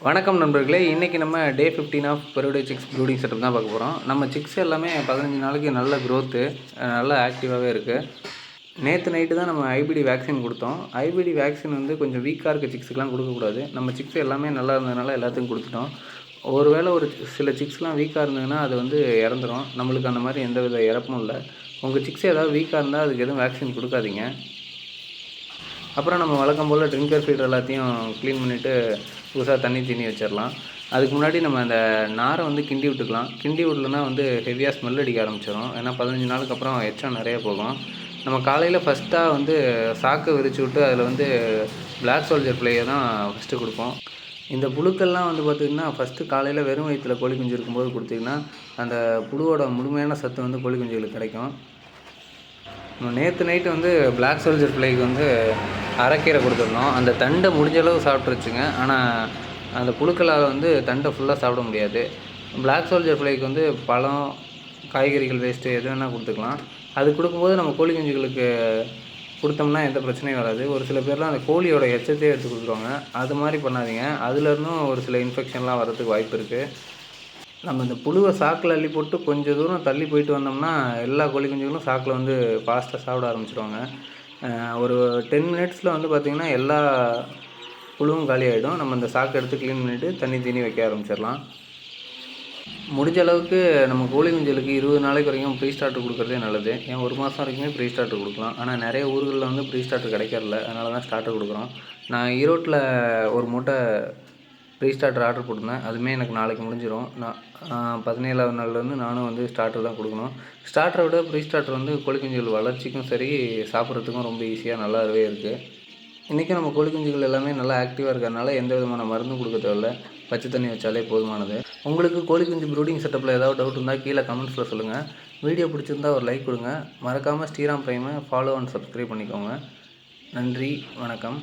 வணக்கம் நண்பர்களே. இன்றைக்கி நம்ம டே 15 ஆஃப் பெருடே சிக்ஸ் ப்ரூடிங் செட்டப் தான் பார்க்க போகிறோம். நம்ம சிக்ஸ் எல்லாமே 15 நாளைக்கு நல்ல க்ரோத்து, நல்லா ஆக்டிவாகவே இருக்குது. நேற்று நைட்டு தான் நம்ம ஐபிடி வேக்சின் கொடுத்தோம். ஐபிடி வேக்சின் வந்து கொஞ்சம் வீக்காக இருக்க சிக்ஸுக்கெலாம் கொடுக்கக்கூடாது. நம்ம சிக்ஸ் எல்லாமே நல்லா இருந்ததுனால எல்லாத்துக்கும் கொடுத்துட்டோம். ஒருவேளை சில சிக்ஸ்லாம் வீக்காக இருந்ததுன்னா அது வந்து இறந்துடும். நம்மளுக்கு அந்த மாதிரி எந்த வித இறப்பும் இல்லை. உங்கள் சிக்ஸ் ஏதாவது வீக்காக இருந்தால் அதுக்கு எதுவும் வேக்சின் கொடுக்காதீங்க. அப்புறம் நம்ம வழக்கம் போல் ட்ரிங்கர் ஃபீடர் எல்லாத்தையும் க்ளீன் பண்ணிவிட்டு புதுசாக தண்ணி வச்சிடலாம். அதுக்கு முன்னாடி நம்ம அந்த நாரை வந்து கிண்டி விட்டுக்கலாம். கிண்டி விடலன்னா வந்து ஹெவியாக ஸ்மெல் அடிக்க ஆரம்பிச்சிடும். ஏன்னா 15 நாளுக்கு அப்புறம் எச்சம் நிறைய போகும். நம்ம காலையில் ஃபஸ்ட்டாக வந்து சாக்கை விரித்து விட்டு அதில் வந்து பிளாக் சோல்ஜர் ஃப்ளையை தான் ஃபஸ்ட்டு கொடுப்போம். இந்த புழுக்கள்லாம் வந்து பார்த்திங்கன்னா ஃபஸ்ட்டு காலையில் வெறும் வயிற்றில் கோழி குஞ்சு இருக்கும்போது கொடுத்திங்கன்னா அந்த புழுவோட முழுமையான சத்து வந்து கோழி குஞ்சுகளுக்கு கிடைக்கும். நேற்று நைட்டு வந்து பிளாக் சோல்ஜர் ஃப்ளைக்கு வந்து அரைக்கீரை கொடுத்துருந்தோம். அந்த தண்டை முடிஞ்ச அளவு சாப்பிட்ருச்சுங்க. ஆனால் அந்த புழுக்களால் வந்து தண்டை ஃபுல்லாக சாப்பிட முடியாது. பிளாக் சோல்ஜர் ஃப்ளைக்கு வந்து பழம், காய்கறிகள் வேஸ்ட்டு எது வேணால் கொடுத்துக்கலாம். அது கொடுக்கும்போது நம்ம கோழி குஞ்சுகளுக்கு கொடுத்தோம்னா எந்த பிரச்சனையும் வராது. ஒரு சில பேர்லாம் அந்த கோழியோட எச்சத்தையே எடுத்து கொடுத்துருவாங்க. அது மாதிரி பண்ணாதீங்க. அதுலேருந்தும் ஒரு சில இன்ஃபெக்ஷன்லாம் வரதுக்கு வாய்ப்பு இருக்குது. நம்ம இந்த புழுவை சாக்கில் அள்ளி போட்டு கொஞ்சம் தூரம் தள்ளி போயிட்டு வந்தோம்னா எல்லா கோழி குஞ்சுகளும் சாக்கில் வந்து ஃபாஸ்ட்டாக சாப்பிட ஆரம்பிச்சிடுவாங்க. ஒரு 10 மினிட்ஸில் வந்து பார்த்திங்கன்னா எல்லா புழுவும் காலி ஆகிடும். நம்ம இந்த சாக்கை எடுத்து க்ளீன் பண்ணிவிட்டு தண்ணி வைக்க ஆரம்பிச்சிடலாம். முடிஞ்ச அளவுக்கு நம்ம கோழி குஞ்சுகளுக்கு 20 நாளைக்கு வரைக்கும் ப்ரீ ஸ்டார்டர் கொடுக்குறதே நல்லது. ஏன் 1 மாதம் வரைக்குமே ப்ரீ ஸ்டார்டர் கொடுக்கலாம். ஆனால் நிறைய ஊர்களில் வந்து ப்ரீ ஸ்டார்டர் கிடைக்கிறதில்ல. அதனால தான் ஸ்டார்டர் கொடுக்குறோம். நான் ஈரோட்டில் ஒரு மூட்டை ப்ரீ ஸ்டார்டர் ஆர்டர் போட்டிருந்தேன். அதுவுமே எனக்கு நாளைக்கு முடிஞ்சிடும். நான் 17ஆவது நாள்லேருந்து நானும் வந்து ஸ்டார்டர் தான் கொடுக்கணும். ஸ்டார்டரை விட ப்ரீ ஸ்டார்டர் வந்து கோழி குஞ்சுகள் வளர்ச்சிக்கும் சரி, சாப்பிட்றதுக்கும் ரொம்ப ஈஸியாக நல்லாவே இருக்குது. இன்றைக்கும் நம்ம கோழி குஞ்சுகள் எல்லாமே நல்லா ஆக்டிவாக இருக்கிறதுனால எந்த விதமான மருந்தும் கொடுக்க தேவையில்ல. பச்சை தண்ணி வச்சாலே போதுமானது. உங்களுக்கு கோழி குஞ்சு ப்ரூடிங் செட்டப்பில் ஏதாவது டவுட் இருந்தால் கீழே கமெண்ட்ஸில் சொல்லுங்கள். வீடியோ பிடிச்சிருந்தால் ஒரு லைக் கொடுங்க. மறக்காமல் ஸ்ரீராம் பிரைமை ஃபாலோ அண்ட் சப்ஸ்கிரைப் பண்ணிக்கோங்க. நன்றி, வணக்கம்.